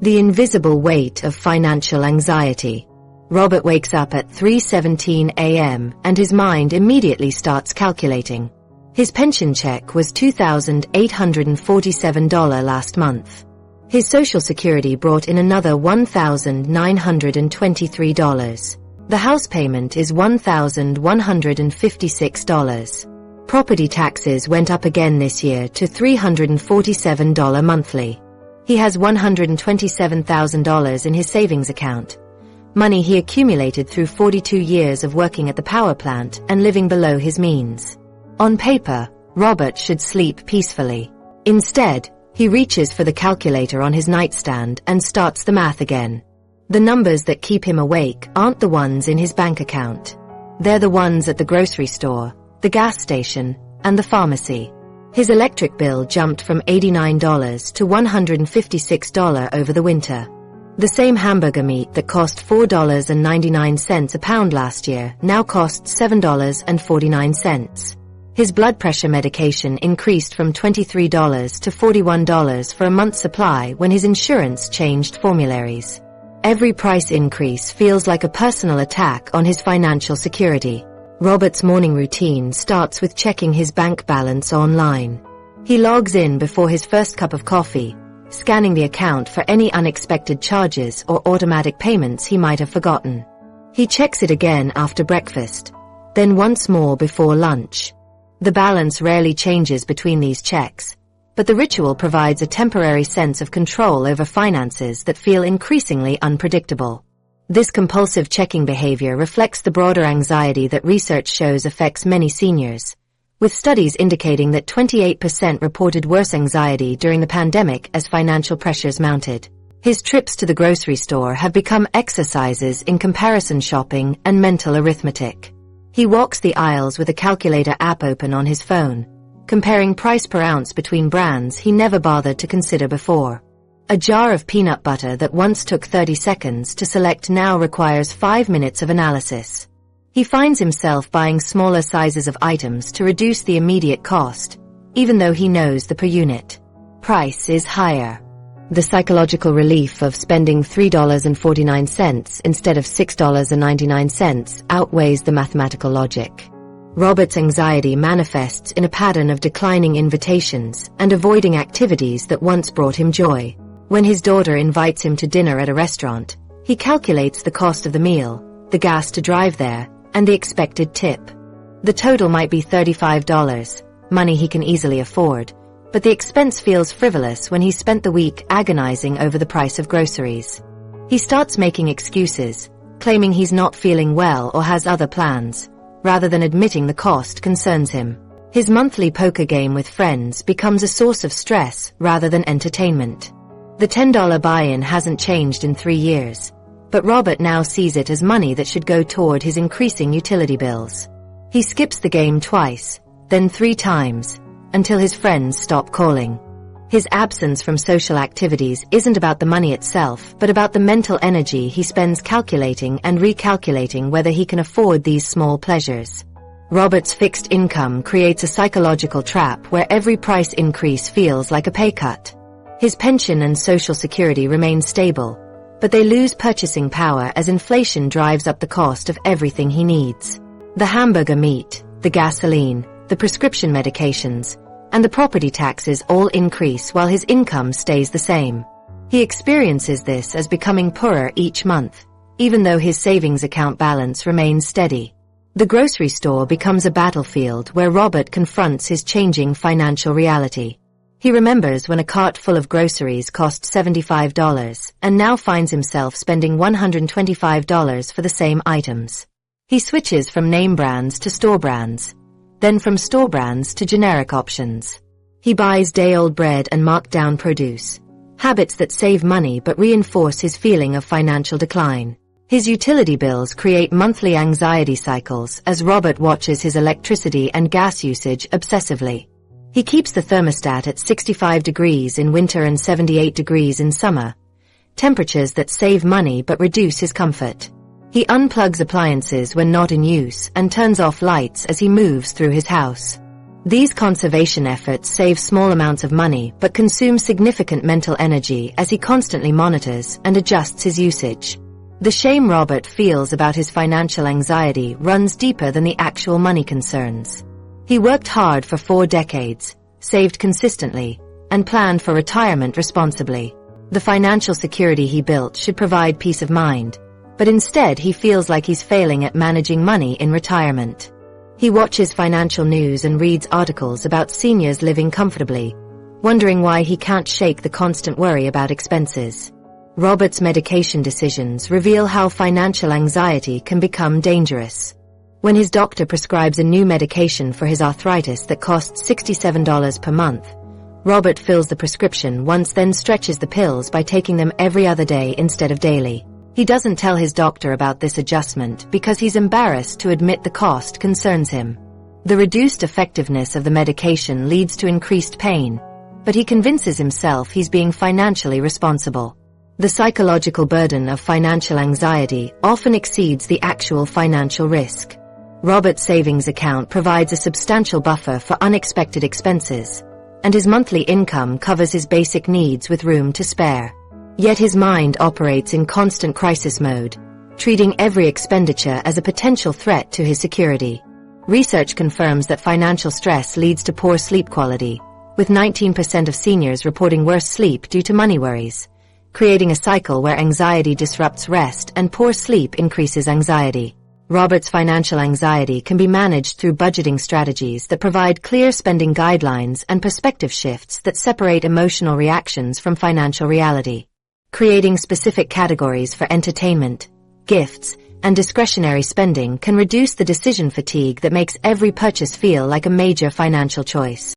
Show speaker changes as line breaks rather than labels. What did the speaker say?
The invisible weight of financial anxiety. Robert wakes up at 3:17 a.m. and his mind immediately starts calculating. His pension check was $2,847 last month. His Social Security brought in another $1,923. The house payment is $1,156. Property taxes went up again this year to $347 monthly. He has $127,000 in his savings account, money he accumulated through 42 years of working at the power plant and living below his means. On paper, Robert should sleep peacefully. Instead, he reaches for the calculator on his nightstand and starts the math again. The numbers that keep him awake aren't the ones in his bank account. They're the ones at the grocery store, the gas station, and the pharmacy. His electric bill jumped from $89 to $156 over the winter. The same hamburger meat that cost $4.99 a pound last year now costs $7.49. His blood pressure medication increased from $23 to $41 for a month's supply when his insurance changed formularies. Every price increase feels like a personal attack on his financial security. Robert's morning routine starts with checking his bank balance online. He logs in before his first cup of coffee, scanning the account for any unexpected charges or automatic payments he might have forgotten. He checks it again after breakfast, then once more before lunch. The balance rarely changes between these checks, but the ritual provides a temporary sense of control over finances that feel increasingly unpredictable. This compulsive checking behavior reflects the broader anxiety that research shows affects many seniors, with studies indicating that 28% reported worse anxiety during the pandemic as financial pressures mounted. His trips to the grocery store have become exercises in comparison shopping and mental arithmetic. He walks the aisles with a calculator app open on his phone, comparing price per ounce between brands he never bothered to consider before. A jar of peanut butter that once took 30 seconds to select now requires 5 minutes of analysis. He finds himself buying smaller sizes of items to reduce the immediate cost, even though he knows the per unit price is higher. The psychological relief of spending $3.49 instead of $6.99 outweighs the mathematical logic. Robert's anxiety manifests in a pattern of declining invitations and avoiding activities that once brought him joy. When his daughter invites him to dinner at a restaurant, he calculates the cost of the meal, the gas to drive there, and the expected tip. The total might be $35, money he can easily afford, but the expense feels frivolous when he's spent the week agonizing over the price of groceries. He starts making excuses, claiming he's not feeling well or has other plans, rather than admitting the cost concerns him. His monthly poker game with friends becomes a source of stress rather than entertainment. The $10 buy-in hasn't changed in 3 years, but Robert now sees it as money that should go toward his increasing utility bills. He skips the game twice, then 3 times, until his friends stop calling. His absence from social activities isn't about the money itself, but about the mental energy he spends calculating and recalculating whether he can afford these small pleasures. Robert's fixed income creates a psychological trap where every price increase feels like a pay cut. His pension and Social Security remain stable, but they lose purchasing power as inflation drives up the cost of everything he needs. The hamburger meat, the gasoline, the prescription medications, and the property taxes all increase while his income stays the same. He experiences this as becoming poorer each month, even though his savings account balance remains steady. The grocery store becomes a battlefield where Robert confronts his changing financial reality. He remembers when a cart full of groceries cost $75 and now finds himself spending $125 for the same items. He switches from name brands to store brands, then from store brands to generic options. He buys day-old bread and marked-down produce, habits that save money but reinforce his feeling of financial decline. His utility bills create monthly anxiety cycles as Robert watches his electricity and gas usage obsessively. He keeps the thermostat at 65 degrees in winter and 78 degrees in summer, temperatures that save money but reduce his comfort. He unplugs appliances when not in use and turns off lights as he moves through his house. These conservation efforts save small amounts of money but consume significant mental energy as he constantly monitors and adjusts his usage. The shame Robert feels about his financial anxiety runs deeper than the actual money concerns. He worked hard for 4 decades, saved consistently, and planned for retirement responsibly. The financial security he built should provide peace of mind, but instead he feels like he's failing at managing money in retirement. He watches financial news and reads articles about seniors living comfortably, wondering why he can't shake the constant worry about expenses. Robert's medication decisions reveal how financial anxiety can become dangerous. When his doctor prescribes a new medication for his arthritis that costs $67 per month, Robert fills the prescription once, then stretches the pills by taking them every other day instead of daily. He doesn't tell his doctor about this adjustment because he's embarrassed to admit the cost concerns him. The reduced effectiveness of the medication leads to increased pain, but he convinces himself he's being financially responsible. The psychological burden of financial anxiety often exceeds the actual financial risk. Robert's savings account provides a substantial buffer for unexpected expenses, and his monthly income covers his basic needs with room to spare. Yet his mind operates in constant crisis mode, treating every expenditure as a potential threat to his security. Research confirms that financial stress leads to poor sleep quality, with 19% of seniors reporting worse sleep due to money worries, creating a cycle where anxiety disrupts rest and poor sleep increases anxiety. Robert's financial anxiety can be managed through budgeting strategies that provide clear spending guidelines and perspective shifts that separate emotional reactions from financial reality. Creating specific categories for entertainment, gifts, and discretionary spending can reduce the decision fatigue that makes every purchase feel like a major financial choice.